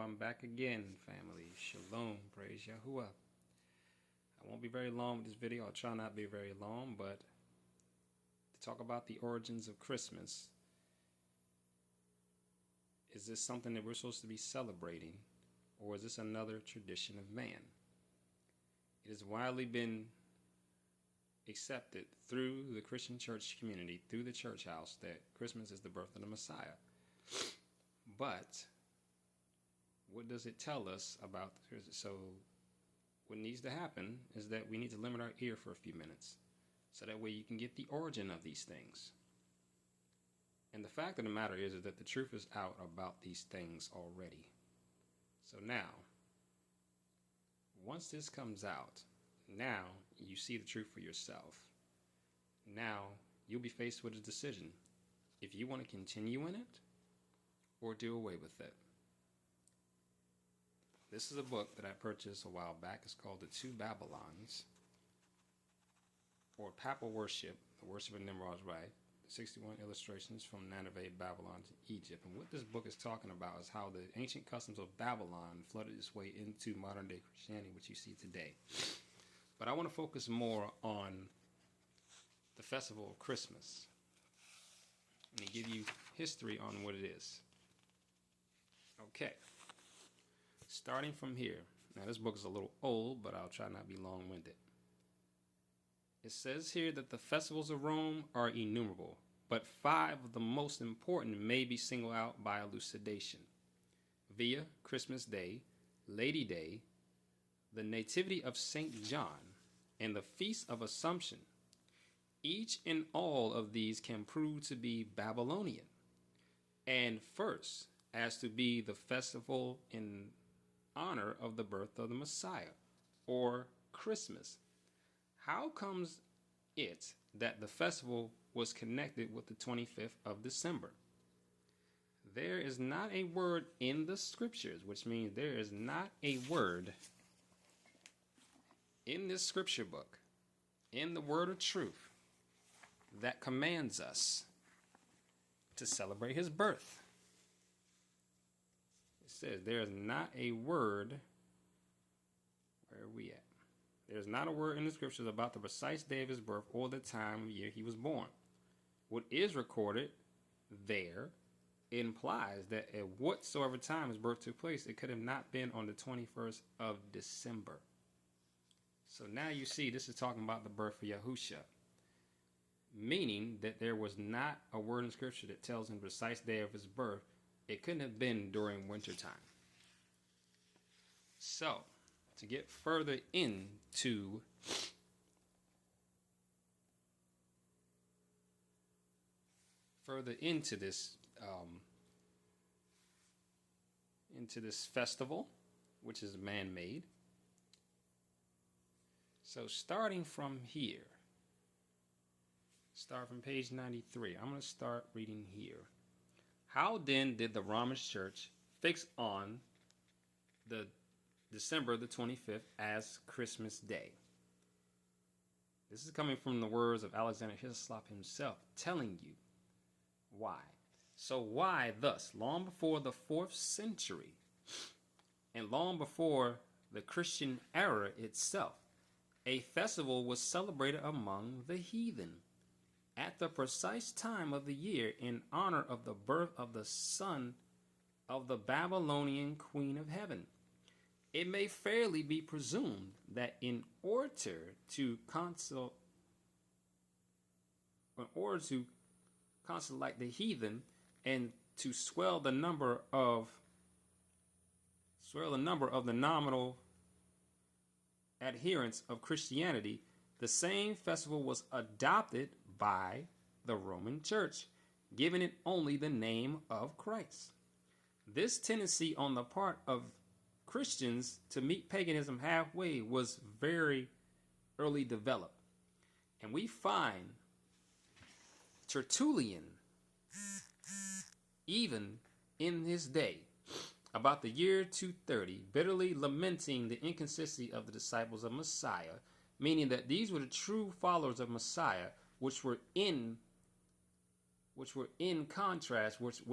I'm back again, family. Shalom, praise Yahuwah. I won't be very long with this video. I'll try not to be very long, but to talk about the origins of Christmas. Is this something that we're supposed to be celebrating, or is this another tradition of man? It has widely been accepted through the Christian church community, through the church house, that Christmas is the birth of the Messiah. But what does it tell us about Christmas? So what needs to happen is that we need to limit our ear for a few minutes, so that way you can get the origin of these things. And the fact of the matter is that the truth is out about these things already. So now, once this comes out, now you see the truth for yourself. Now you'll be faced with a decision if you want to continue in it or do away with it. This is a book that I purchased a while back. It's called The Two Babylons, or Papal Worship, the Worship of Nimrod's Right, 61 illustrations from Nineveh, Babylon to Egypt. And what this book is talking about is how the ancient customs of Babylon flooded its way into modern day Christianity, which you see today. But I want to focus more on the festival of Christmas and give you history on what it is. Okay, starting from here. Now this book is a little old, but I'll try not to be long-winded. It says here that the festivals of Rome are innumerable, but 5 of the most important may be singled out by elucidation: via Christmas Day, Lady Day, the Nativity of St. John, and the Feast of Assumption. Each and all of these can prove to be Babylonian, and first as to be the festival in honor of the birth of the Messiah, or Christmas. How comes it that the festival was connected with the 25th of December? There is not a word in the scriptures, which means there is not a word in this scripture book, in the word of truth, that commands us to celebrate his birth. It says there is not a word. Where are we at? There's not a word in the scriptures about the precise day of his birth or the time of year he was born. What is recorded there implies that at whatsoever time his birth took place, it could have not been on the 21st of December. So now you see this is talking about the birth of Yahusha, meaning that there was not a word in scripture that tells him the precise day of his birth. It couldn't have been during wintertime. So, to get further into this festival, which is man-made. So starting from here, start from page 93. I'm going to start reading here. How then did the Roman Church fix on the December the 25th as Christmas Day? This is coming from the words of Alexander Hislop himself, telling you why. So why thus, long before the 4th century and long before the Christian era itself, a festival was celebrated among the heathen at the precise time of the year in honor of the birth of the son of the Babylonian Queen of Heaven? It may fairly be presumed that in order to consolate the heathen and to swell the number of the nominal adherents of Christianity, the same festival was adopted by the Roman Church, giving it only the name of Christ. This tendency on the part of Christians to meet paganism halfway was very early developed. And we find Tertullian, even in his day, about the year 230, bitterly lamenting the inconsistency of the disciples of Messiah, meaning that these were the true followers of Messiah, which were in contrast, which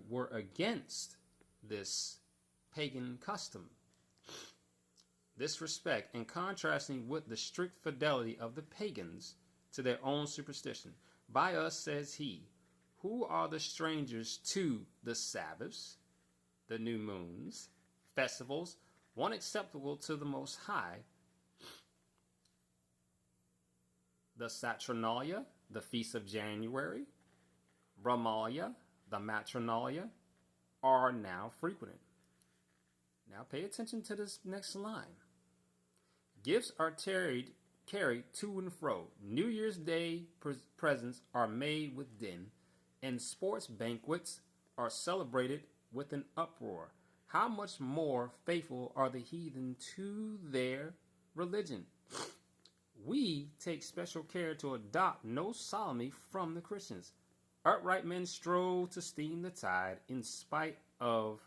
were against this pagan custom. This respect, in contrasting with the strict fidelity of the pagans to their own superstition. By us, says he, who are the strangers to the Sabbaths, the new moons, festivals, one acceptable to the Most High, the Saturnalia, the Feast of January, Brahmalia, the Matronalia, are now frequented. Now pay attention to this next line. Gifts are carried to and fro. New Year's Day presents are made with din, and sports banquets are celebrated with an uproar. How much more faithful are the heathen to their religion? We take special care to adopt no solemnity from the Christians. Upright men strove to stem the tide. In spite of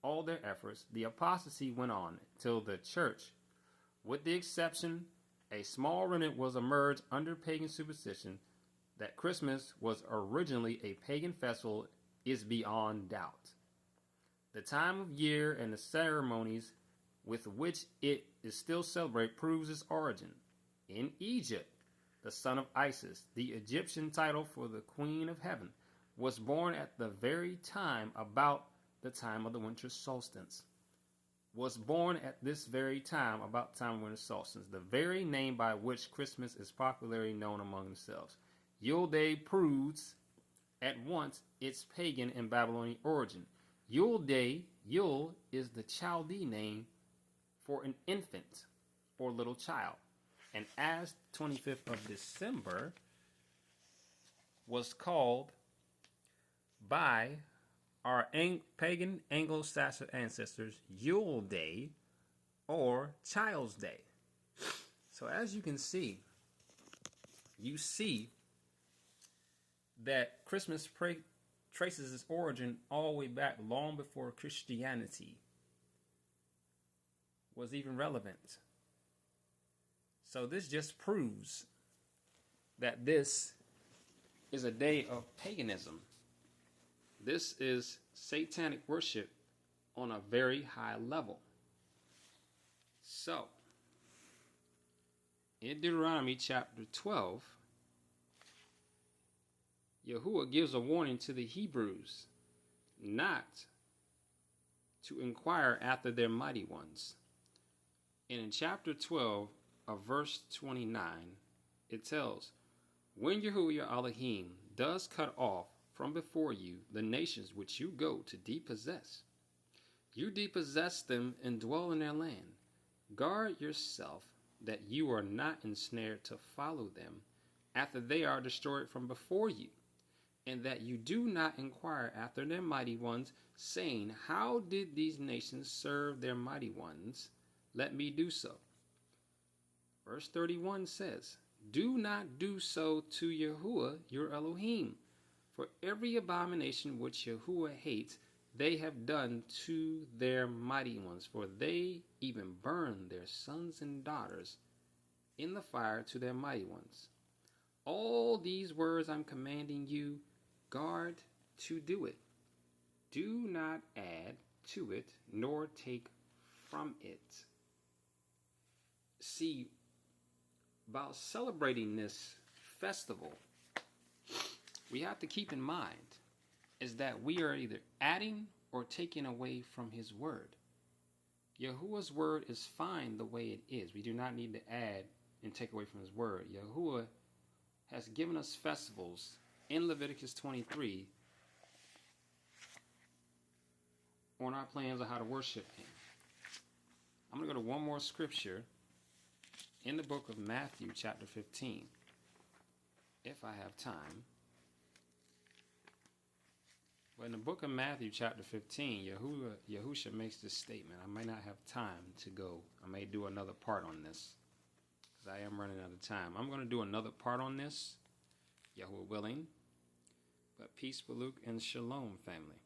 all their efforts, the apostasy went on till the church, with the exception a small remnant, was emerged under pagan superstition. That Christmas was originally a pagan festival is beyond doubt. The time of year and the ceremonies with which it is still celebrated proves its origin. In Egypt, the son of Isis, the Egyptian title for the Queen of Heaven, was born at the very time about the time of the winter solstice. Was born at this very time about the time of winter solstice, the very name by which Christmas is popularly known among themselves. Yule Day proves at once its pagan and Babylonian origin. Yule Day, Yule is the Chaldee name for an infant or little child. And as 25th of December was called by our pagan Anglo-Saxon ancestors Yule Day or Child's Day. So as you can see, you see that Christmas traces its origin all the way back long before Christianity was even relevant. So this just proves that this is a day of paganism. This is satanic worship on a very high level. So, in Deuteronomy chapter 12, Yahuwah gives a warning to the Hebrews not to inquire after their mighty ones. And in chapter 12 of verse 29, it tells, when Yahuwah your Elohim does cut off from before you the nations which you go to depossess, you depossess them and dwell in their land. Guard yourself that you are not ensnared to follow them after they are destroyed from before you, and that you do not inquire after their mighty ones, saying, how did these nations serve their mighty ones? Let me do so. Verse 31 says, do not do so to Yahuwah your Elohim, for every abomination which Yahuwah hates, they have done to their mighty ones, for they even burn their sons and daughters in the fire to their mighty ones. All these words I'm commanding you, guard to do it. Do not add to it, nor take from it. See, about celebrating this festival, we have to keep in mind is that we are either adding or taking away from his word. Yahuwah's word is fine the way it is. We do not need to add and take away from his word. Yahuwah has given us festivals in Leviticus 23 on our plans on how to worship him. I'm going to go to one more scripture in the book of Matthew chapter 15, if I have time. But in the book of Matthew chapter 15, Yahusha makes this statement. I may not have time to go. I may do another part on this because I am running out of time. I'm going to do another part on this, Yahuwah willing. But peace, Baruch, and shalom, family.